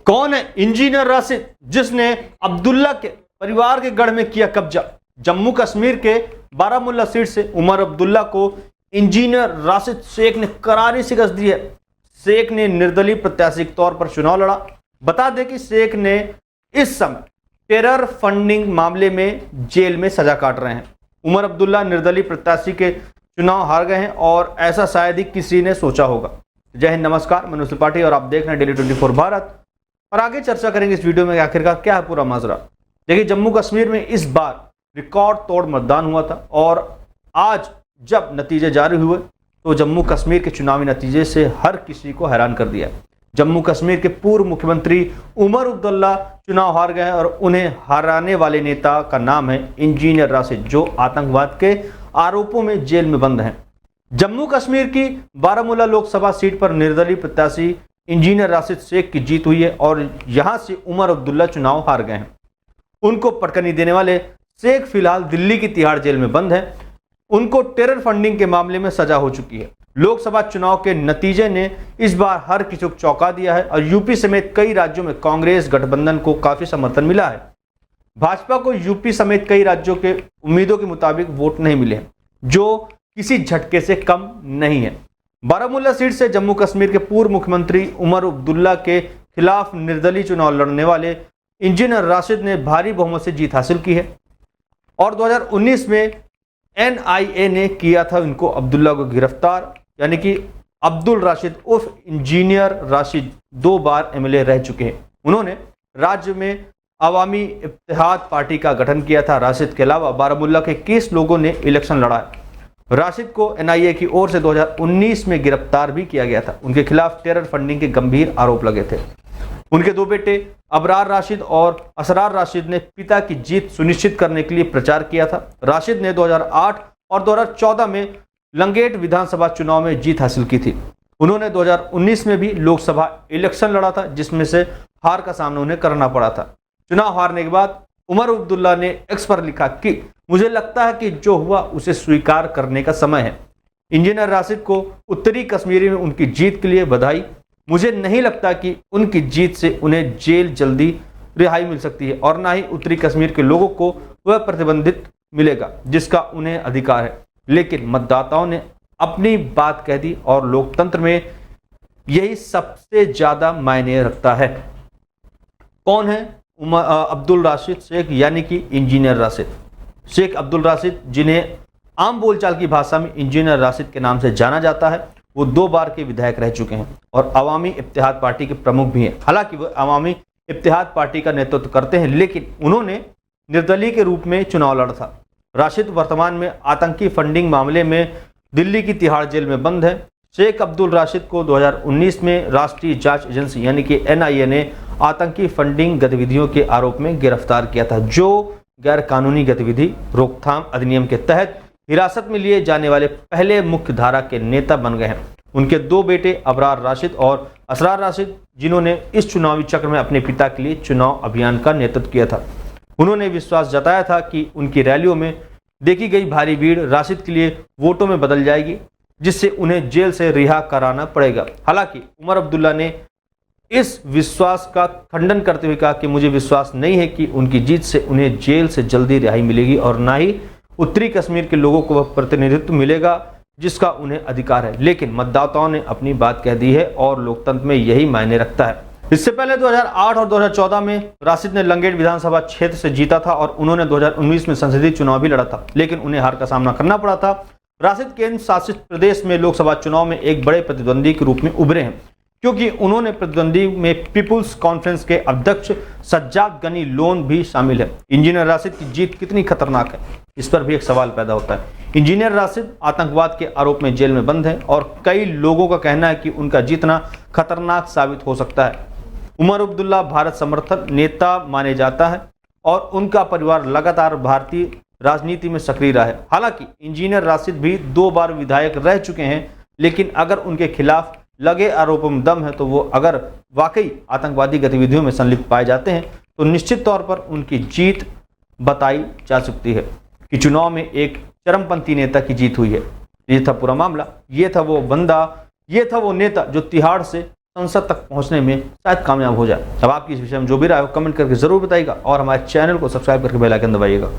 कौन है इंजीनियर राशिद जिसने अब्दुल्ला के परिवार के गढ़ में किया कब्जा? जम्मू कश्मीर के बारामुल्ला सीट से उमर अब्दुल्ला को इंजीनियर राशिद शेख ने करारी शिकस्त दी है। शेख ने निर्दलीय प्रत्याशी के तौर पर चुनाव लड़ा। बता दें कि शेख ने इस समय टेरर फंडिंग मामले में जेल में सजा काट रहे हैं। उमर अब्दुल्ला निर्दलीय प्रत्याशी के चुनाव हार गए हैं और ऐसा शायद ही किसी ने सोचा होगा। जय हिंद, नमस्कार, मैं नुसरत त्रिपाठी और आप देख रहे हैं डेली 24 भारत। और आगे चर्चा करेंगे इस वीडियो में आखिरकार क्या है पूरा माजरा। देखिए, जम्मू कश्मीर में इस बार रिकॉर्ड तोड़ मतदान हुआ था और आज जब नतीजे जारी हुए तो जम्मू कश्मीर के चुनावी नतीजे से हर किसी को हैरान कर दिया। जम्मू कश्मीर के पूर्व मुख्यमंत्री उमर अब्दुल्ला चुनाव हार गए हैं और उन्हें हराने वाले नेता का नाम है इंजीनियर राशिद, जो आतंकवाद के आरोपों में जेल में बंद हैं। जम्मू कश्मीर की बारामूला लोकसभा सीट पर निर्दलीय प्रत्याशी इंजीनियर राशिद शेख की जीत हुई है और यहां से उमर अब्दुल्ला चुनाव हार गए हैं। उनको पटकनी देने वाले शेख फिलहाल दिल्ली की तिहाड़ जेल में बंद है। उनको टेरर फंडिंग के मामले में सजा हो चुकी है। लोकसभा चुनाव के नतीजे ने इस बार हर किसी को चौंका दिया है और यूपी समेत कई राज्यों में कांग्रेस गठबंधन को काफी समर्थन मिला है। भाजपा को यूपी समेत कई राज्यों के उम्मीदों के मुताबिक वोट नहीं मिले हैं, जो किसी झटके से कम नहीं है। बारामूला सीट से जम्मू कश्मीर के पूर्व मुख्यमंत्री उमर अब्दुल्ला के खिलाफ निर्दलीय चुनाव लड़ने वाले इंजीनियर राशिद ने भारी बहुमत से जीत हासिल की है और 2019 में एनआईए ने किया था इनको अब्दुल्ला को गिरफ्तार। यानी कि अब्दुल राशिद उर्फ इंजीनियर राशिद 2 बार एमएलए रह चुके हैं। उन्होंने राज्य में अवामी इत्तेहाद पार्टी का गठन किया था। राशिद के अलावा बारामूला के 21 लोगों ने इलेक्शन लड़ा है। राशिद को एनआईए की ओर से 2019 में गिरफ्तार भी किया गया था। उनके खिलाफ टेरर फंडिंग के गंभीर आरोप लगे थे। उनके 2 बेटे अबरार राशिद और असरार राशिद ने पिता की जीत सुनिश्चित करने के लिए प्रचार किया था। राशिद ने 2008 और 2014 में लंगेट विधानसभा चुनाव में जीत हासिल की थी। उन्होंने 2019 में भी लोकसभा इलेक्शन लड़ा था, जिसमें से हार का सामना उन्हें करना पड़ा था। चुनाव हारने के बाद उमर अब्दुल्ला ने एक्स पर लिखा कि मुझे लगता है कि जो हुआ उसे स्वीकार करने का समय है। इंजीनियर राशिद को उत्तरी कश्मीर में उनकी जीत के लिए बधाई। मुझे नहीं लगता कि उनकी जीत से उन्हें जेल जल्दी रिहाई मिल सकती है और ना ही उत्तरी कश्मीर के लोगों को वह प्रतिबंधित मिलेगा जिसका उन्हें अधिकार है। लेकिन मतदाताओं ने अपनी बात कह दी और लोकतंत्र में यही सबसे ज्यादा मायने रखता है। कौन है अब्दुल राशिद शेख, यानी कि इंजीनियर राशिद शेख अब्दुल राशिद, जिन्हें आम बोलचाल की भाषा में इंजीनियर राशिद के नाम से जाना जाता है। वो 2 बार के विधायक रह चुके हैं और अवामी इत्तेहाद पार्टी के प्रमुख भी हैं। हालांकि वो अवामी इत्तेहाद पार्टी का नेतृत्व करते हैं, लेकिन उन्होंने निर्दलीय के रूप में चुनाव लड़ा था। राशिद वर्तमान में आतंकी फंडिंग मामले में दिल्ली की तिहाड़ जेल में बंद है। शेख अब्दुल राशिद को 2019 में राष्ट्रीय जांच एजेंसी यानी कि एनआईए ने आतंकी फंडिंग गतिविधियों के आरोप में गिरफ्तार किया था, जो गैर कानूनी गतिविधि रोकथाम अधिनियम के तहत हिरासत में लिए जाने वाले पहले मुख्य धारा के नेता बन गए हैं। उनके 2 बेटे अबरार राशिद और असरार राशिद, जिन्होंने इस चुनावी चक्र में अपने पिता के लिए चुनाव अभियान का नेतृत्व किया था, उन्होंने विश्वास जताया था कि उनकी रैलियों में देखी गई भारी भीड़ राशिद के लिए वोटों में बदल जाएगी, जिससे उन्हें जेल से रिहा कराना पड़ेगा। हालांकि उमर अब्दुल्ला ने इस विश्वास का खंडन करते हुए कहा कि मुझे विश्वास नहीं है कि उनकी जीत से उन्हें जेल से जल्दी रिहाई मिलेगी और ना ही उत्तरी कश्मीर के लोगों को वह प्रतिनिधित्व मिलेगा जिसका उन्हें अधिकार है। लेकिन मतदाताओं ने अपनी बात कह दी है और लोकतंत्र में यही मायने रखता है। इससे पहले 2008 और 2014 में राशिद ने लंगेट विधानसभा क्षेत्र से जीता था और उन्होंने 2019 में संसदीय चुनाव भी लड़ा था, लेकिन उन्हें हार का सामना करना पड़ा था। राशिद केंद्र शासित प्रदेश में लोकसभा चुनाव में एक बड़े प्रतिद्वंदी के रूप में उभरे हैं, क्योंकि उन्होंने प्रतिद्वंदी में पीपुल्स कॉन्फ्रेंस के अध्यक्ष सज्जाद गनी लोन भी शामिल है। इंजीनियर राशिद की जीत कितनी खतरनाक है, इस पर भी एक सवाल पैदा होता है। इंजीनियर राशिद आतंकवाद के आरोप में जेल में बंद है और कई लोगों का कहना है कि उनका जीतना खतरनाक साबित हो सकता है। उमर अब्दुल्ला भारत समर्थक नेता माने जाता है और उनका परिवार लगातार भारतीय राजनीति में सक्रिय रहा है। हालांकि इंजीनियर राशिद भी 2 बार विधायक रह चुके हैं, लेकिन अगर उनके खिलाफ लगे आरोपों में दम है तो वो अगर वाकई आतंकवादी गतिविधियों में संलिप्त पाए जाते हैं तो निश्चित तौर पर उनकी जीत बताई जा सकती है कि चुनाव में एक चरमपंथी नेता की जीत हुई है। ये था पूरा मामला, ये था वो बंदा, ये था वो नेता जो तिहाड़ से संसद तक पहुंचने में शायद कामयाब हो जाए। अब आपकी इस विषय में जो भी राय हो कमेंट करके जरूर बताइएगा और हमारे चैनल को सब्सक्राइब करके बेल आइकन दबाइएगा।